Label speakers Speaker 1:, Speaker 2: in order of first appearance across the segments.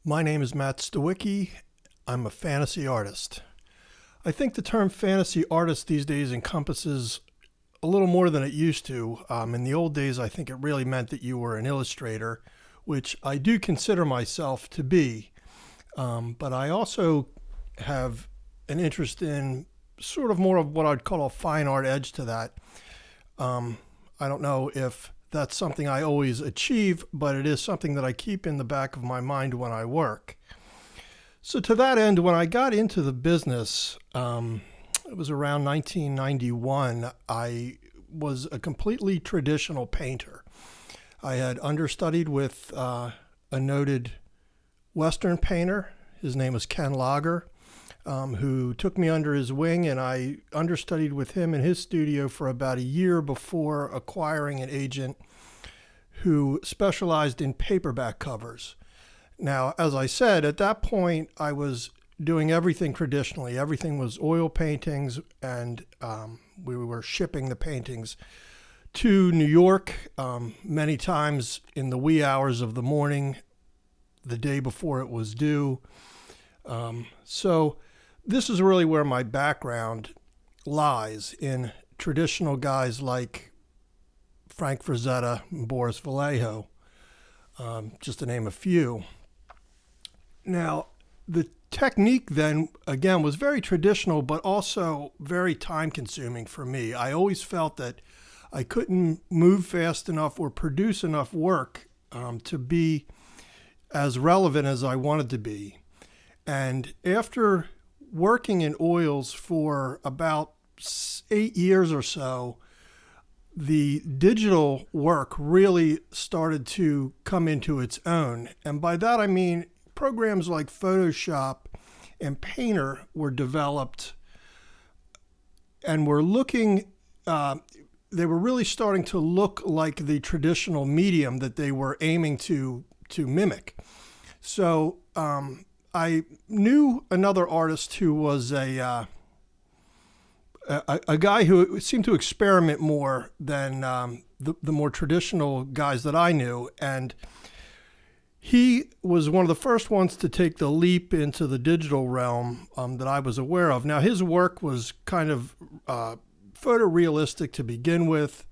Speaker 1: My name is Matt Stawicki. I'm a fantasy artist. I think the term fantasy artist these days encompasses a little more than it used to. In the old days, I think it really meant that you were an illustrator, which I do consider myself to be. But I also have an interest in sort of more of what I'd call a fine art edge to that. I don't know if that's something I always achieve, but it is something that I keep in the back of my mind when I work. So to that end, when I got into the business, it was around 1991, I was a completely traditional painter. I had understudied with a noted Western painter. His name was Ken Lager, who took me under his wing, and I understudied with him in his studio for about a year before acquiring an agent who specialized in paperback covers. Now, as I said, at that point, I was doing everything traditionally. Everything was oil paintings, and we were shipping the paintings to New York many times in the wee hours of the morning, the day before it was due. So this is really where my background lies, in traditional guys like Frank Frazetta and Boris Vallejo, just to name a few. Now, the technique then, again, was very traditional, but also very time-consuming for me. I always felt that I couldn't move fast enough or produce enough work to be as relevant as I wanted to be. And after working in oils for about 8 years or so, the digital work really started to come into its own. And by that I mean programs like Photoshop and Painter were developed and were looking, they were really starting to look like the traditional medium that they were aiming to mimic. So I knew another artist who was a guy who seemed to experiment more than the more traditional guys that I knew. And he was one of the first ones to take the leap into the digital realm that I was aware of. Now, his work was kind of photorealistic to begin with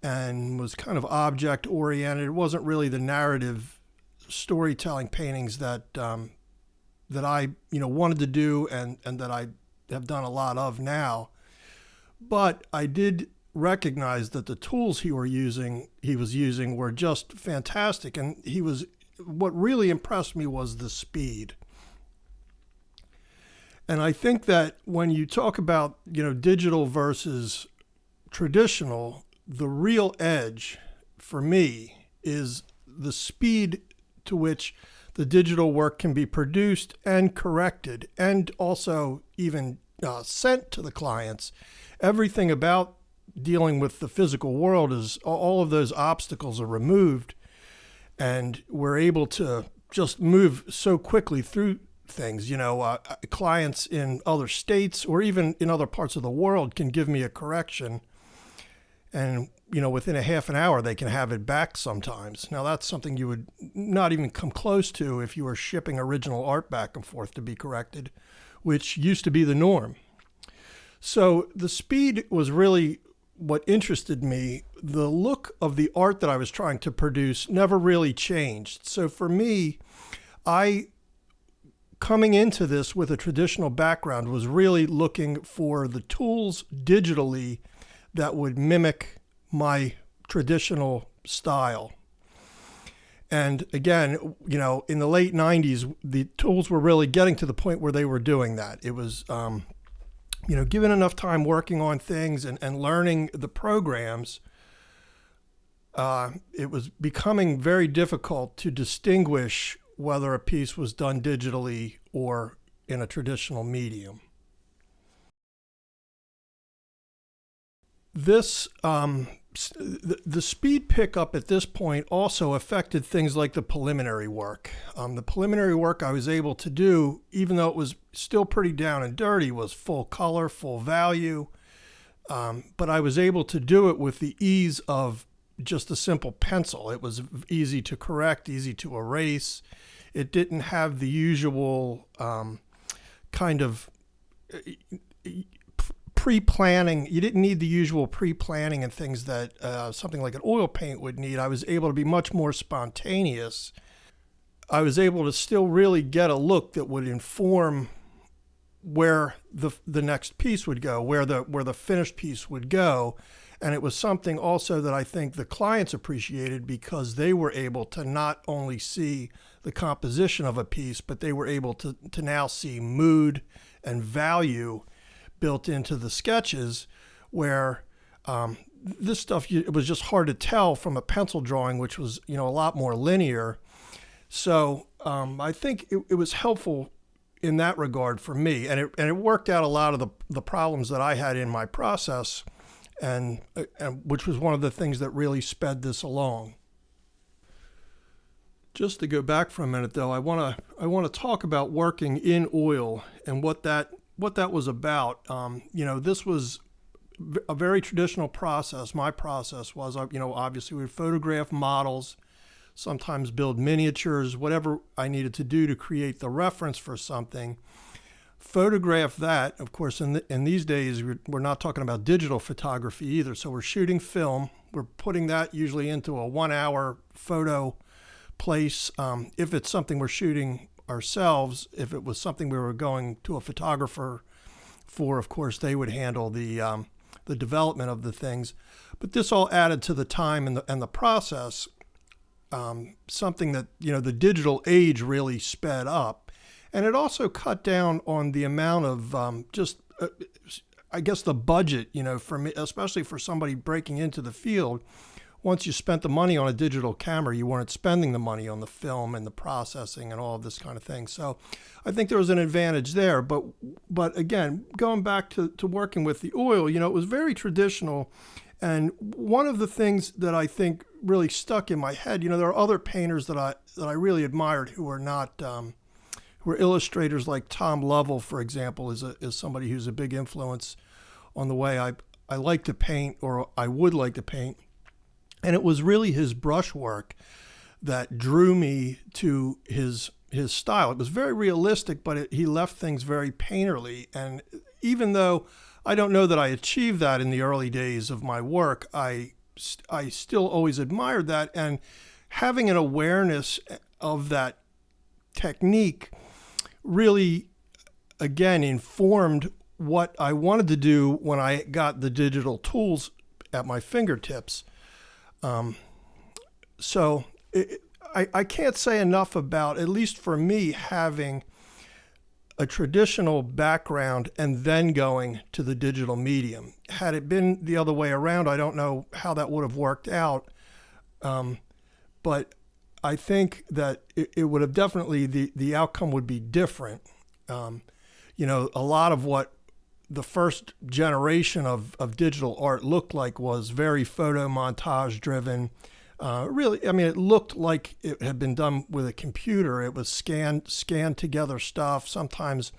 Speaker 1: and was kind of object oriented. It wasn't really the narrative storytelling paintings that I wanted to do and that I have done a lot of now. But I did recognize that the tools he was using were just fantastic, and what really impressed me was the speed. And I think that when you talk about digital versus traditional, the real edge for me is the speed to which the digital work can be produced and corrected, and also even sent to the clients. Everything about dealing with the physical world is all of those obstacles are removed, and we're able to just move so quickly through things. Clients in other states or even in other parts of the world can give me a correction, and within a half an hour they can have it back sometimes. Now, that's something you would not even come close to if you were shipping original art back and forth to be corrected, which used to be the norm. So the speed was really what interested me. The look of the art that I was trying to produce never really changed. So for me, coming into this with a traditional background, was really looking for the tools digitally that would mimic my traditional style. And again, in the late 90s, the tools were really getting to the point where they were doing that. It was, given enough time working on things and learning the programs, it was becoming very difficult to distinguish whether a piece was done digitally or in a traditional medium. This the speed pickup at this point also affected things like the preliminary work. The preliminary work I was able to do, even though it was still pretty down and dirty, was full color, full value. But I was able to do it with the ease of just a simple pencil. It was easy to correct, easy to erase. It didn't have the usual kind of pre-planning. You didn't need the usual pre-planning and things that something like an oil paint would need. I was able to be much more spontaneous. I was able to still really get a look that would inform where the next piece would go, where the finished piece would go. And it was something also that I think the clients appreciated, because they were able to not only see the composition of a piece, but they were able to now see mood and value built into the sketches, where this stuff, it was just hard to tell from a pencil drawing, which was, a lot more linear. So I think it was helpful in that regard for me, and it worked out a lot of the problems that I had in my process, and which was one of the things that really sped this along. Just to go back for a minute, though, I want to talk about working in oil and what that was about. This was a very traditional process. My process was, obviously we would photograph models, sometimes build miniatures, whatever I needed to do to create the reference for something. Photograph that. Of course, in these days, we're not talking about digital photography either. So we're shooting film. We're putting that usually into a 1-hour photo place. If it's something we're shooting ourselves, if it was something we were going to a photographer for, of course, they would handle the development of the things. But this all added to the time and the process. Something that, the digital age really sped up. And it also cut down on the amount of I guess the budget, for me, especially for somebody breaking into the field. Once you spent the money on a digital camera, you weren't spending the money on the film and the processing and all of this kind of thing. So I think there was an advantage there. But again, going back to working with the oil, it was very traditional. And one of the things that I think really stuck in my head, there are other painters that I really admired who were not who were illustrators, like Tom Lovell, for example, is somebody who's a big influence on the way I like to paint, or I would like to paint. And it was really his brushwork that drew me to his style. It was very realistic, but he left things very painterly. And even though I don't know that I achieved that in the early days of my work, I still always admired that. And having an awareness of that technique really, again, informed what I wanted to do when I got the digital tools at my fingertips. So I can't say enough about, at least for me, having a traditional background and then going to the digital medium. Had it been the other way around, I don't know how that would have worked out. But I think that it would have definitely, the outcome would be different. A lot of what the first generation of digital art looked like was very photo montage driven. Really, it looked like it had been done with a computer. It was scanned together stuff, sometimes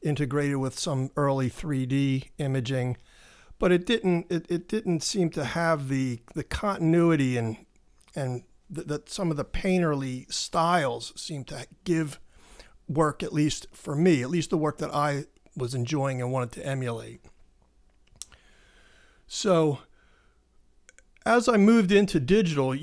Speaker 1: integrated with some early 3D imaging, but it didn't seem to have the continuity and that some of the painterly styles seem to give work, at least for me, at least the work that I was enjoying and wanted to emulate. So as I moved into digital,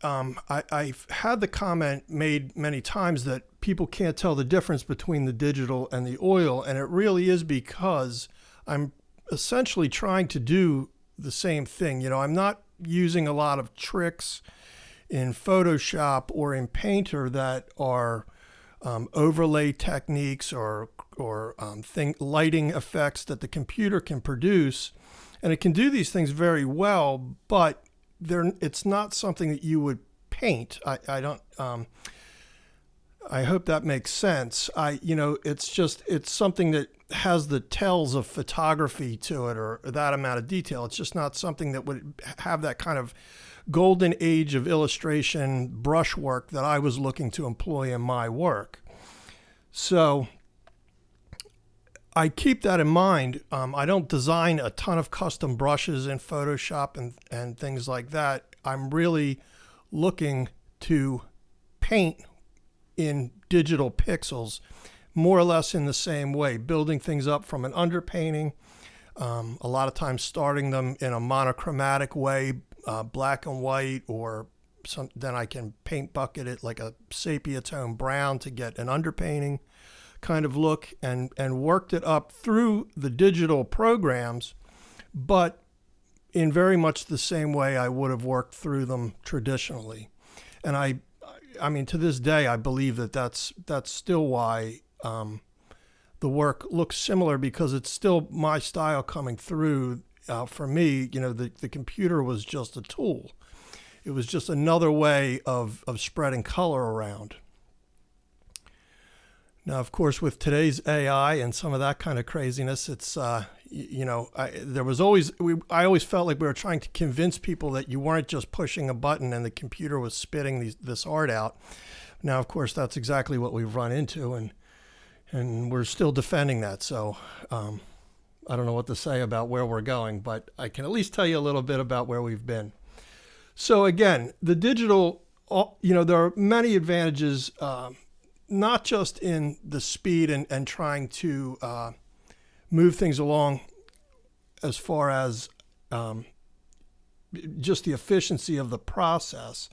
Speaker 1: I've had the comment made many times that people can't tell the difference between the digital and the oil, and it really is because I'm essentially trying to do the same thing. I'm not using a lot of tricks in Photoshop or in Painter that are overlay techniques or lighting effects that the computer can produce. And it can do these things very well, but it's not something that you would paint. I don't. I hope that makes sense. It's something that has the tells of photography to it, or that amount of detail. It's just not something that would have that kind of golden age of illustration brushwork that I was looking to employ in my work. So I keep that in mind. I don't design a ton of custom brushes in Photoshop and things like that. I'm really looking to paint in digital pixels, more or less in the same way, building things up from an underpainting, a lot of times starting them in a monochromatic way, black and white, or then I can paint bucket it like a sepia tone brown to get an underpainting kind of look, and worked it up through the digital programs, but in very much the same way I would have worked through them traditionally. And I mean, to this day, I believe that that's still why the work looks similar, because it's still my style coming through. For me, the computer was just a tool. It was just another way of spreading color around. Now, of course, with today's AI and some of that kind of craziness, it's, I always felt like we were trying to convince people that you weren't just pushing a button and the computer was spitting this art out. Now, of course, that's exactly what we've run into, and we're still defending that. So I don't know what to say about where we're going, but I can at least tell you a little bit about where we've been. So again, the digital, there are many advantages, not just in the speed and trying to move things along as far as just the efficiency of the process,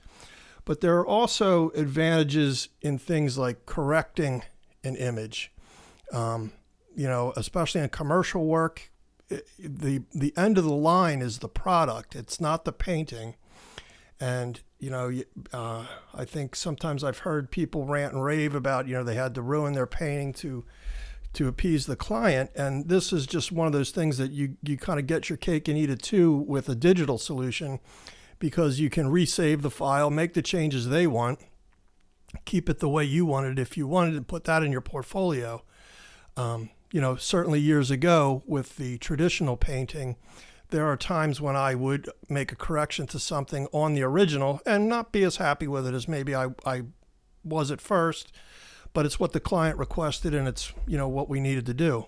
Speaker 1: but there are also advantages in things like correcting an image. Especially in commercial work, the end of the line is the product. It's not the painting. And, I think sometimes I've heard people rant and rave about, they had to ruin their painting to appease the client. And this is just one of those things that you kind of get your cake and eat it too with a digital solution, because you can resave the file, make the changes they want, keep it the way you want it if you wanted to put that in your portfolio. Certainly years ago with the traditional painting, there are times when I would make a correction to something on the original and not be as happy with it as maybe I was at first, but it's what the client requested, and it's, what we needed to do.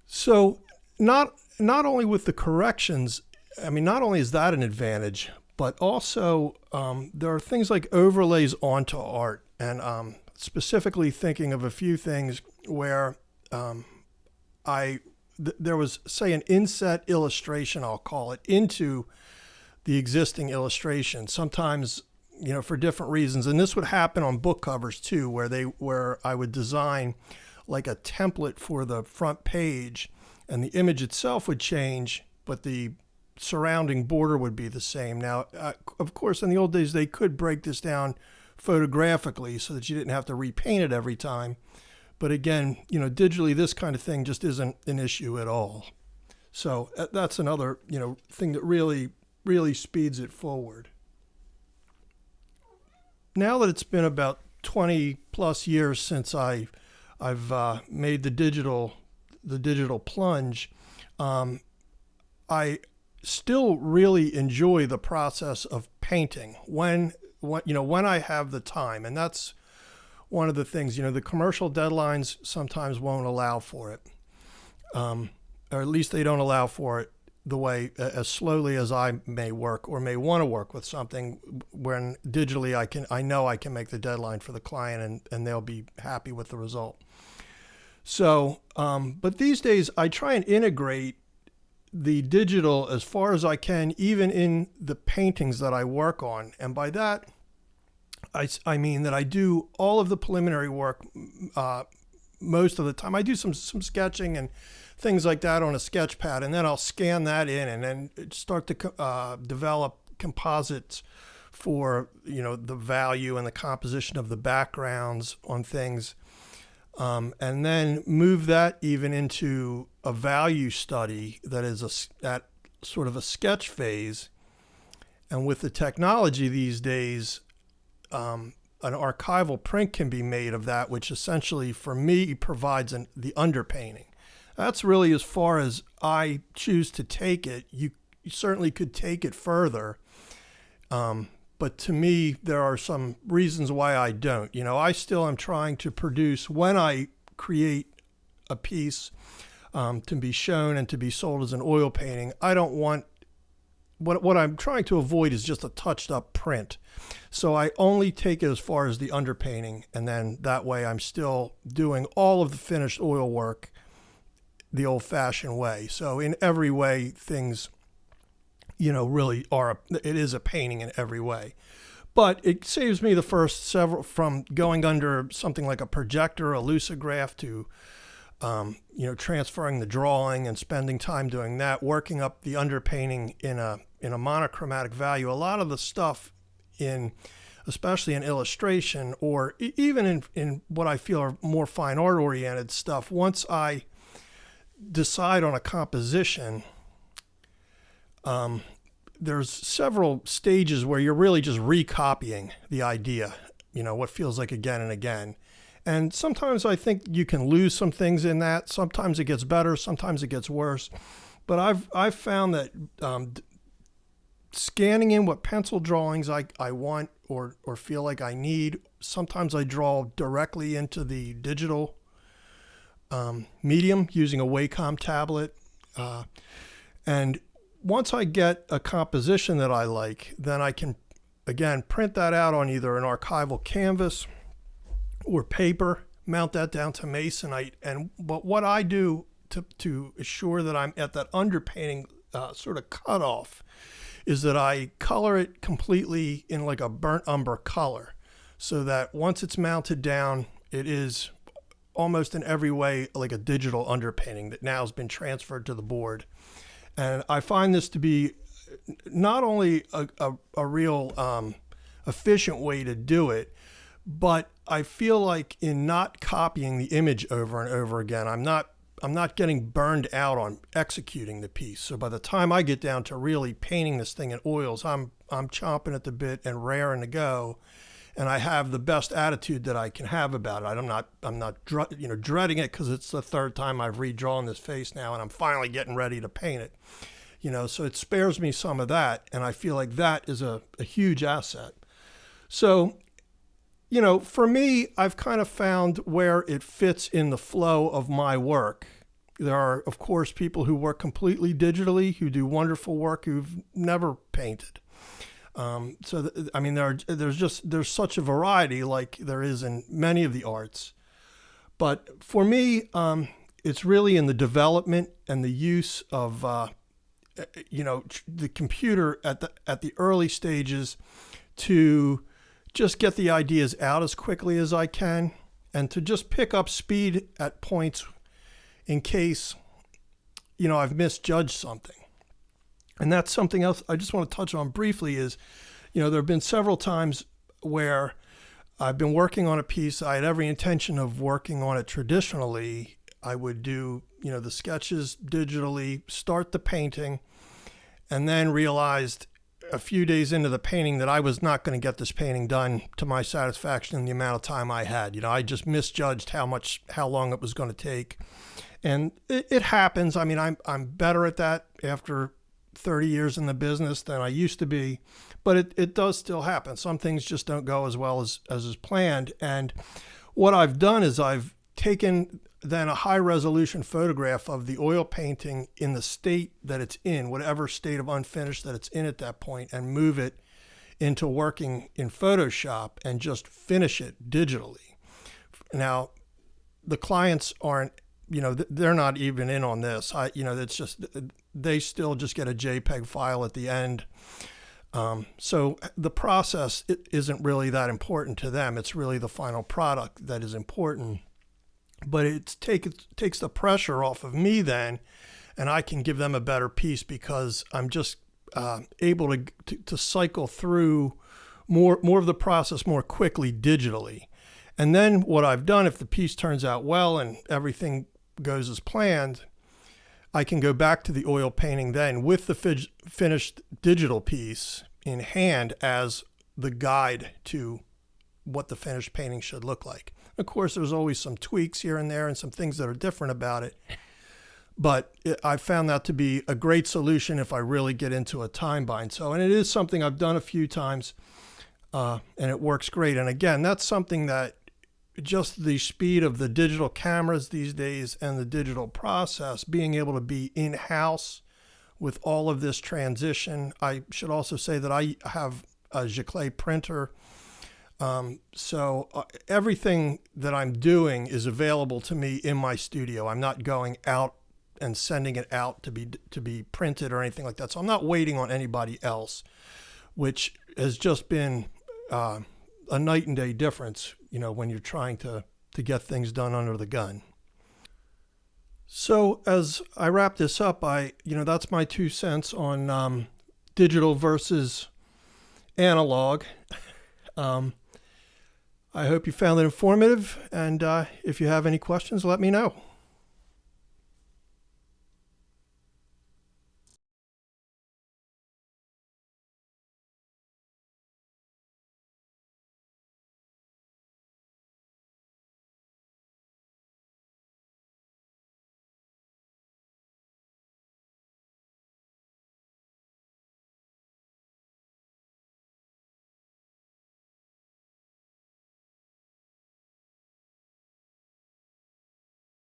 Speaker 1: So not only with the corrections, not only is that an advantage, but also there are things like overlays onto art, and specifically thinking of a few things where there was, say, an inset illustration, I'll call it, into the existing illustration. Sometimes, for different reasons. And this would happen on book covers too, where I would design like a template for the front page, and the image itself would change, but the surrounding border would be the same. Now, of course, in the old days, they could break this down photographically so that you didn't have to repaint it every time. But again, digitally, this kind of thing just isn't an issue at all. So that's another, thing that really, really speeds it forward. Now that it's been about 20 plus years since I've made the digital plunge, I still really enjoy the process of painting when I have the time, and that's one of the things. The commercial deadlines sometimes won't allow for it, or at least they don't allow for it the way as slowly as I may work or may want to work with something. When digitally I know I can make the deadline for the client, and they'll be happy with the result. So, but these days I try and integrate the digital as far as I can, even in the paintings that I work on. And by that, I mean that I do all of the preliminary work most of the time. I do some sketching and things like that on a sketch pad, and then I'll scan that in and then start to develop composites for the value and the composition of the backgrounds on things, and then move that even into a value study that is at sort of a sketch phase. And with the technology these days, an archival print can be made of that, which essentially for me provides the underpainting. That's really as far as I choose to take it. You certainly could take it further, but to me there are some reasons why I don't. I still am trying to produce, when I create a piece to be shown and to be sold as an oil painting, I don't want what I'm trying to avoid is just a touched up print. So I only take it as far as the underpainting, and then that way I'm still doing all of the finished oil work the old fashioned way. So in every way, things, really it is a painting in every way. But it saves me the first several from going under something like a projector, a lucograph, to transferring the drawing and spending time doing that, working up the underpainting in a monochromatic value. A lot of the stuff especially in illustration, or even in what I feel are more fine art oriented stuff, once I decide on a composition, there's several stages where you're really just recopying the idea, what feels like again and again. And sometimes I think you can lose some things in that. Sometimes it gets better, sometimes it gets worse. But I've found that scanning in what pencil drawings I want or feel like I need, sometimes I draw directly into the digital medium using a Wacom tablet. And once I get a composition that I like, then I can, again, print that out on either an archival canvas or paper, mount that down to masonite. But what I do to assure that I'm at that underpainting sort of cutoff is that I color it completely in like a burnt umber color, so that once it's mounted down, it is almost in every way like a digital underpainting that now has been transferred to the board. And I find this to be not only a real efficient way to do it, but I feel like in not copying the image over and over again, I'm not getting burned out on executing the piece. So by the time I get down to really painting this thing in oils, I'm chomping at the bit and raring to go, and I have the best attitude that I can have about it. I'm not dreading it because it's the third time I've redrawn this face now, and I'm finally getting ready to paint it. So it spares me some of that, and I feel like that is a huge asset. So, for me, I've kind of found where it fits in the flow of my work. There are, of course, people who work completely digitally, who do wonderful work, who've never painted. There's such a variety like there is in many of the arts. But for me, it's really in the development and the use of, the computer at the early stages to just get the ideas out as quickly as I can, and to just pick up speed at points in case, I've misjudged something. And that's something else I just want to touch on briefly is, there have been several times where I've been working on a piece. I had every intention of working on it traditionally. I would do, the sketches digitally, start the painting, and then realized a few days into the painting that I was not going to get this painting done to my satisfaction in the amount of time I had. I just misjudged how long it was going to take. And it happens. I mean, I'm better at that after 30 years in the business than I used to be, but it does still happen. Some things just don't go as well as is planned. And what I've done is I've taken then a high resolution photograph of the oil painting in the state that it's in, whatever state of unfinished that it's in at that point, and move it into working in Photoshop and just finish it digitally. Now, the clients aren't, they're not even in on this. It's just, they still just get a JPEG file at the end. So the process isn't really that important to them. It's really the final product that is important. But it takes the pressure off of me then, and I can give them a better piece because I'm just able to cycle through more of the process more quickly digitally. And then what I've done, if the piece turns out well and everything goes as planned, I can go back to the oil painting then with the finished digital piece in hand as the guide to what the finished painting should look like. Of course, there's always some tweaks here and there and some things that are different about it. But I found that to be a great solution if I really get into a time bind. And it is something I've done a few times, and it works great. And again, that's something that just the speed of the digital cameras these days and the digital process, being able to be in-house with all of this transition. I should also say that I have a Giclée printer. So everything that I'm doing is available to me in my studio. I'm not going out and sending it out to be printed or anything like that. So I'm not waiting on anybody else, which has just been a night and day difference, when you're trying to get things done under the gun. So as I wrap this up, that's my 2 cents on digital versus analog. I hope you found it informative, and if you have any questions, let me know.